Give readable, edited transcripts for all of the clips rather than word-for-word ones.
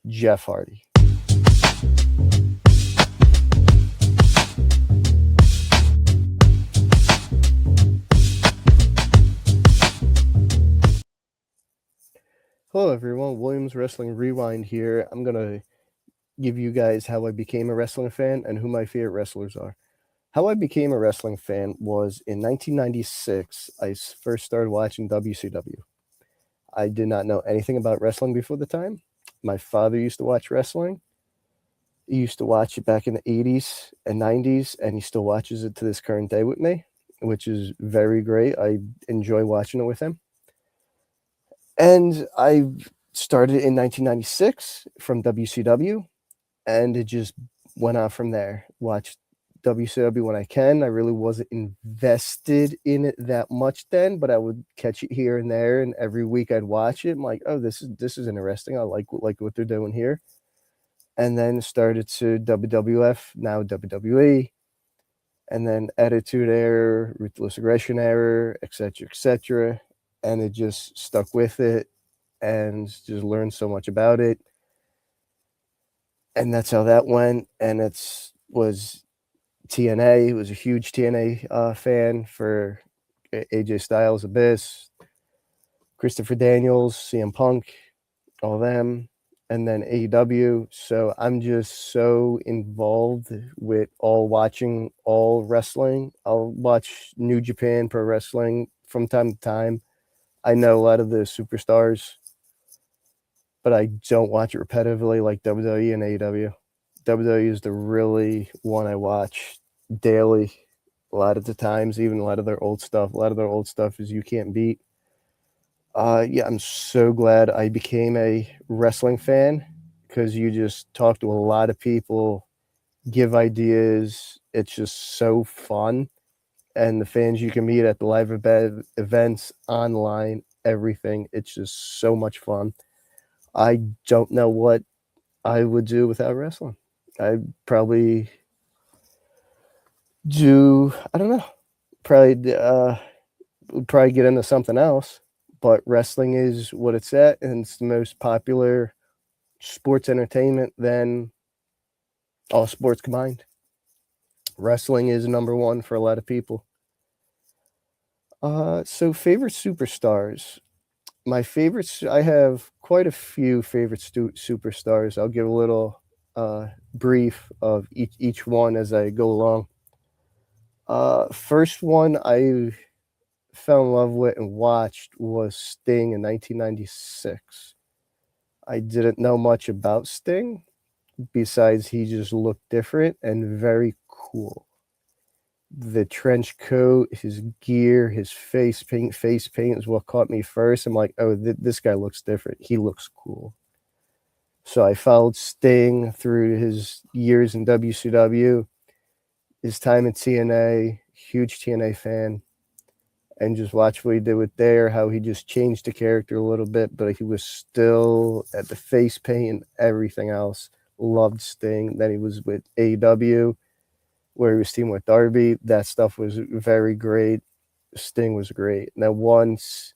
Jeff Hardy. Hello, everyone. Williams Wrestling Rewind here. I'm going to give you guys how I became a wrestling fan and who my favorite wrestlers are. How I became a wrestling fan was in 1996. I first started watching WCW. I did not know anything about wrestling before the time. My father used to watch wrestling. He used to watch it back in the 80s and 90s, and he still watches it to this current day with me, which is very great. I enjoy watching it with him. And I started in 1996 from WCW, and it just went on from there. Watched WCW when I can. I really wasn't invested in it that much then, but I would catch it here and there, and every week I'd watch it. I'm like, oh, this is interesting. I like what they're doing here. And then started to WWF, now WWE, and then Attitude Era, Ruthless Aggression Era, etc. And it just stuck with it and just learned so much about it. And that's how that went. And was TNA. Was a huge TNA fan for AJ Styles, Abyss, Christopher Daniels, CM Punk, all them, and then AEW. So I'm just so involved with watching all wrestling. I'll watch New Japan Pro Wrestling from time to time. I know a lot of the superstars, but I don't watch it repetitively like WWE and AEW. WWE is the really one I watch daily. A lot of the times, even a lot of their old stuff. A lot of their old stuff is you can't beat. Yeah, I'm so glad I became a wrestling fan because you just talk to a lot of people, give ideas. It's just so fun. And the fans you can meet at the live events, online, everything. It's just so much fun. I don't know what I would do without wrestling. I'd probably I don't know, probably get into something else, but wrestling is what it's at, and it's the most popular sports entertainment than all sports combined. Wrestling is number one for a lot of people. So favorite superstars. My favorites, I have quite a few favorite superstars. I'll give a little brief of each one as I go along. First one I fell in love with and watched was Sting in 1996. I didn't know much about Sting besides he just looked different and very cool. The trench coat, his gear, his face paint is what caught me first. I'm like, oh, this guy looks different. He looks cool. So I followed Sting through his years in WCW, his time in TNA, huge TNA fan, and just watch what he did with there, how he just changed the character a little bit, but he was still at the face paint and everything else. Loved Sting. Then he was with AEW, where he was teaming with Darby. That stuff was very great. Sting was great. Now, once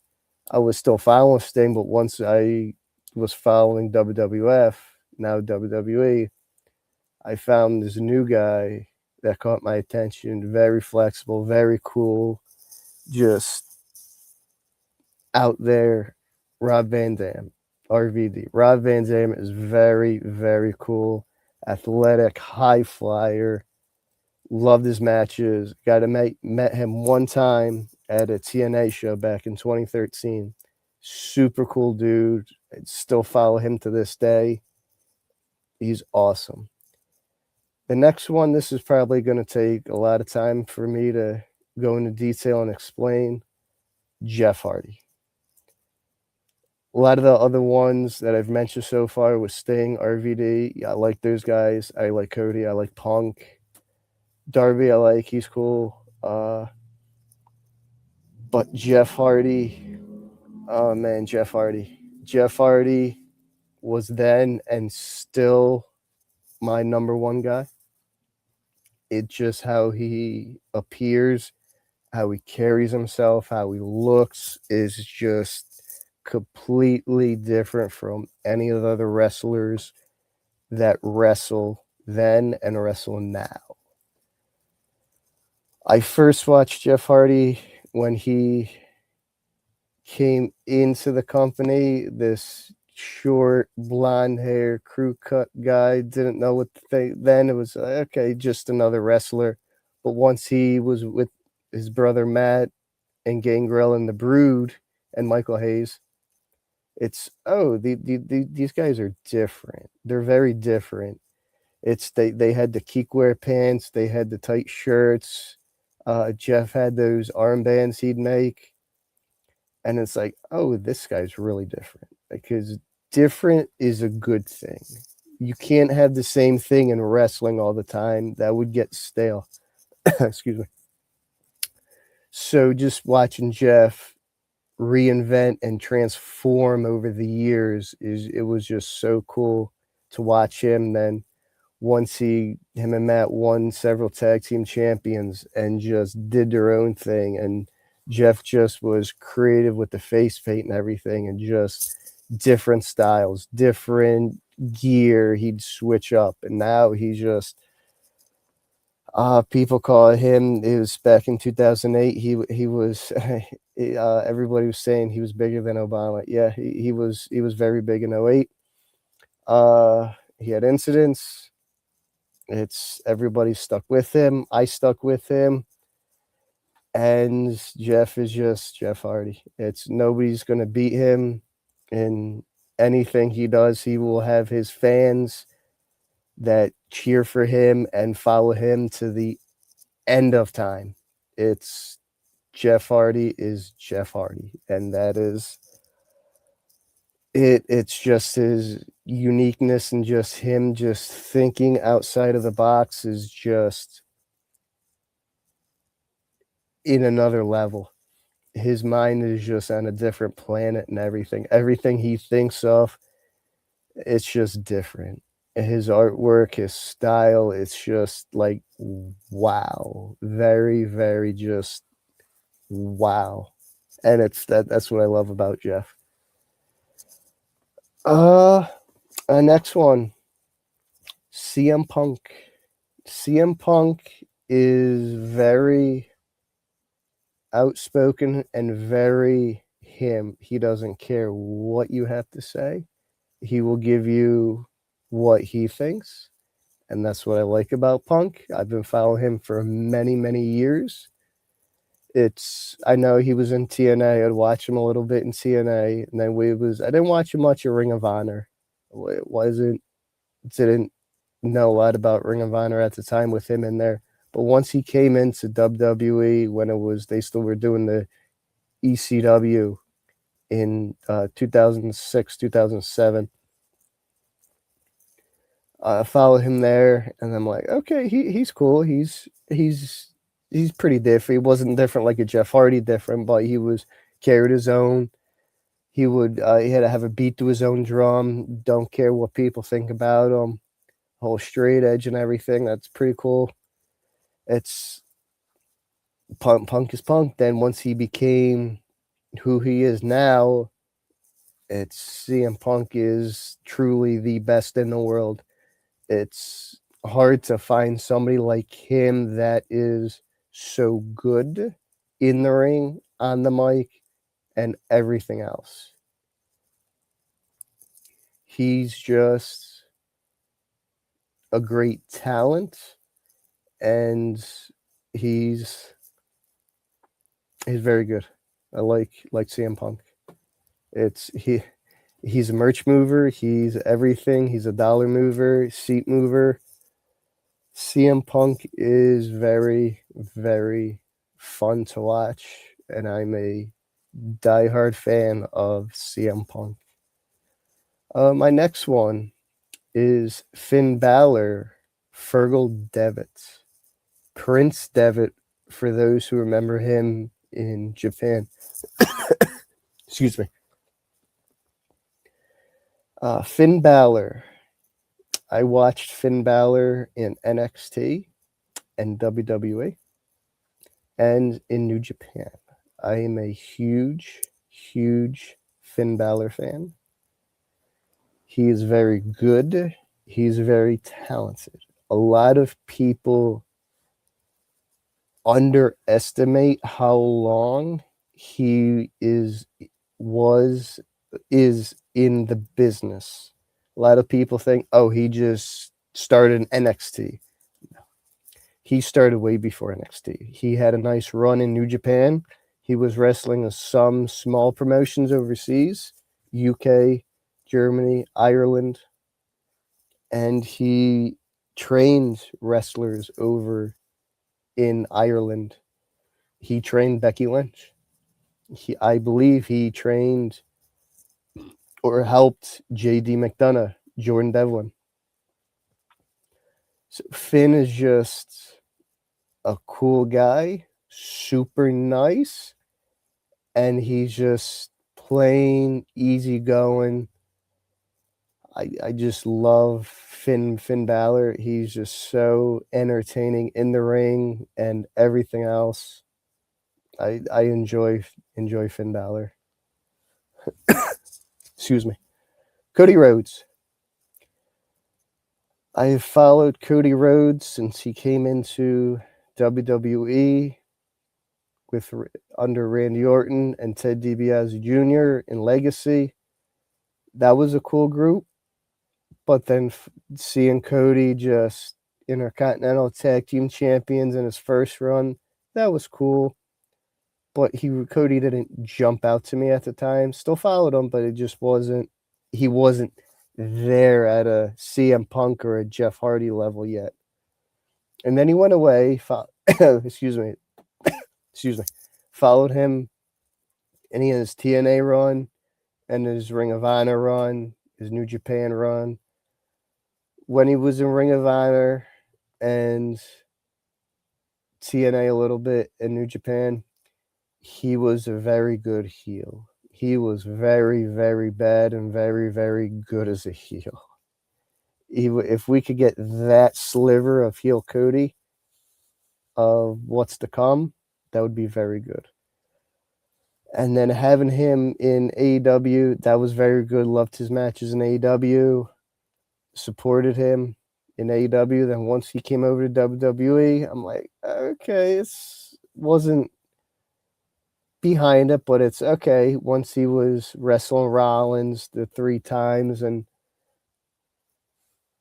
I was still following Sting, but once I was following WWF, now WWE, I found this new guy that caught my attention. Very flexible, very cool, just out there. Rob Van Dam, RVD. Rob Van Dam is very, very cool, athletic, high flyer. Loved his matches. Met him one time at a TNA show back in 2013. Super cool dude. I still follow him to this day. He's awesome. The next one, this is probably going to take a lot of time for me to go into detail and explain. Jeff Hardy. A lot of the other ones that I've mentioned so far was Sting, RVD. Yeah, I like those guys. I like Cody. I like Punk. Darby, I like. He's cool. But Jeff Hardy, oh man, Jeff Hardy. Jeff Hardy was then and still my number one guy. It's just how he appears, how he carries himself, how he looks is just completely different from any of the other wrestlers that wrestle then and wrestle now. I first watched Jeff Hardy when he came into the company, this short blonde hair crew cut guy, didn't know what to think. Then it was okay, just another wrestler. But once he was with his brother Matt and Gangrel and the Brood and Michael Hayes, it's these guys are different. They're very different. It's they had the keekwear pants, they had the tight shirts. Jeff had those armbands he'd make, and it's like, oh, this guy's really different, because different is a good thing. You can't have the same thing in wrestling all the time. That would get stale. Excuse me. So just watching Jeff reinvent and transform over the years, it was just so cool to watch him. Then once him and Matt won several tag team champions and just did their own thing, and Jeff just was creative with the face paint and everything, and just different styles, different gear he'd switch up, and now he's just people call him, it was back in 2008, he was everybody was saying he was bigger than Obama. Yeah, he was very big in 08. He had incidents. It's everybody stuck with him. I stuck with him. And Jeff is just Jeff Hardy. It's nobody's going to beat him in anything he does. He will have his fans that cheer for him and follow him to the end of time. It's Jeff Hardy is Jeff Hardy, and that is it. It's just his uniqueness, and just him just thinking outside of the box is just in another level. His mind is just on a different planet, and everything he thinks of, it's just different. His artwork, his style, it's just like, wow. Very, very just wow. And that's what I love about Jeff. Next one, CM Punk. CM Punk is very outspoken and very him. He doesn't care what you have to say. He will give you what he thinks, and that's what I like about Punk. I've been following him for many, many years. I know he was in TNA. I'd watch him a little bit in TNA, and then I didn't watch him much at Ring of Honor. Didn't know a lot about Ring of Honor at the time with him in there. But once he came into WWE, when they still were doing the ECW in 2006, 2007, I followed him there, and I'm like, okay, he's cool. He's pretty different. He wasn't different like a Jeff Hardy different, but he was carried his own. He had to have a beat to his own drum. Don't care what people think about him. Whole straight edge and everything. That's pretty cool. It's Punk is Punk. Then once he became who he is now, it's CM Punk is truly the best in the world. It's hard to find somebody like him that is so good in the ring, on the mic, and everything else. He's just a great talent, and he's very good. I like CM Punk. He's a merch mover. He's everything. He's a dollar mover, seat mover. CM Punk is very, very fun to watch, and I'm a diehard fan of CM Punk. My next one is Finn Balor, Fergal Devitt. Prince Devitt, for those who remember him in Japan. Excuse me. Finn Balor. I watched Finn Balor in NXT and WWE and in New Japan. I am a huge, huge Finn Balor fan. He is very good. He's very talented. A lot of people underestimate how long he is in the business. A lot of people think, oh, he just started in NXT. He started way before NXT. He had a nice run in New Japan. He was wrestling in some small promotions overseas, UK, Germany, Ireland, and he trained wrestlers over in Ireland. He trained Becky Lynch. I believe he trained or helped JD McDonough, Jordan Devlin. So Finn is just a cool guy, super nice, and he's just plain easygoing. I just love Finn Balor. He's just so entertaining in the ring and everything else. I enjoy Finn Balor. Excuse me. Cody Rhodes. I have followed Cody Rhodes since he came into WWE under Randy Orton and Ted DiBiase Jr. in Legacy. That was a cool group. But then seeing Cody just Intercontinental Tag Team Champions in his first run, that was cool. But Cody didn't jump out to me at the time. Still followed him, but it just wasn't. He wasn't there at a CM Punk or a Jeff Hardy level yet. And then he went away. Excuse me. Followed him in his TNA run and his Ring of Honor run, his New Japan run. When he was in Ring of Honor and TNA a little bit in New Japan, he was a very good heel. He was very, very bad and very, very good as a heel. If we could get that sliver of heel Cody of what's to come, that would be very good. And then having him in AEW, that was very good. Loved his matches in AEW. Supported him in AEW. Then once he came over to WWE, I'm like, okay, it wasn't behind it, but it's okay. Once he was wrestling Rollins the 3 times and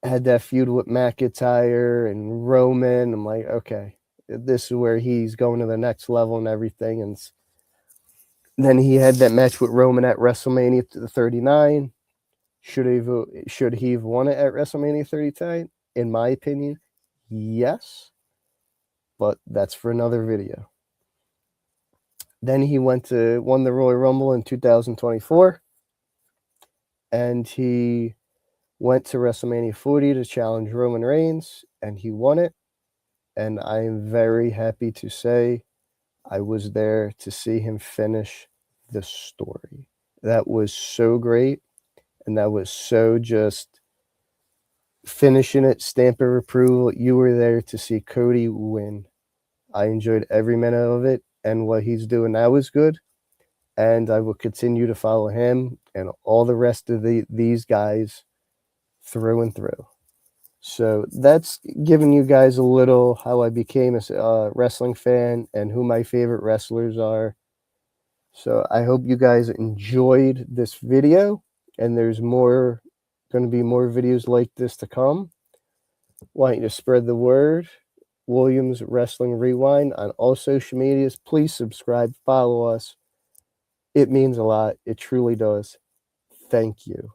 had that feud with McIntyre and Roman, I'm like, okay, this is where he's going to the next level and everything. And then he had that match with Roman at WrestleMania 39. Should he have won it at WrestleMania 39? In my opinion, yes. But that's for another video. Then he won the Royal Rumble in 2024. And he went to WrestleMania 40 to challenge Roman Reigns. And he won it. And I am very happy to say I was there to see him finish the story. That was so great. And that was so just finishing it, stamp of approval. You were there to see Cody win. I enjoyed every minute of it. And what he's doing now is good. And I will continue to follow him and all the rest of these guys through and through. So that's giving you guys a little how I became a wrestling fan and who my favorite wrestlers are. So I hope you guys enjoyed this video, and there's going to be more videos like this to come. Want you to spread the word. Williams Wrestling Rewind on all social medias. Please subscribe, follow us. It means a lot. It truly does. Thank you.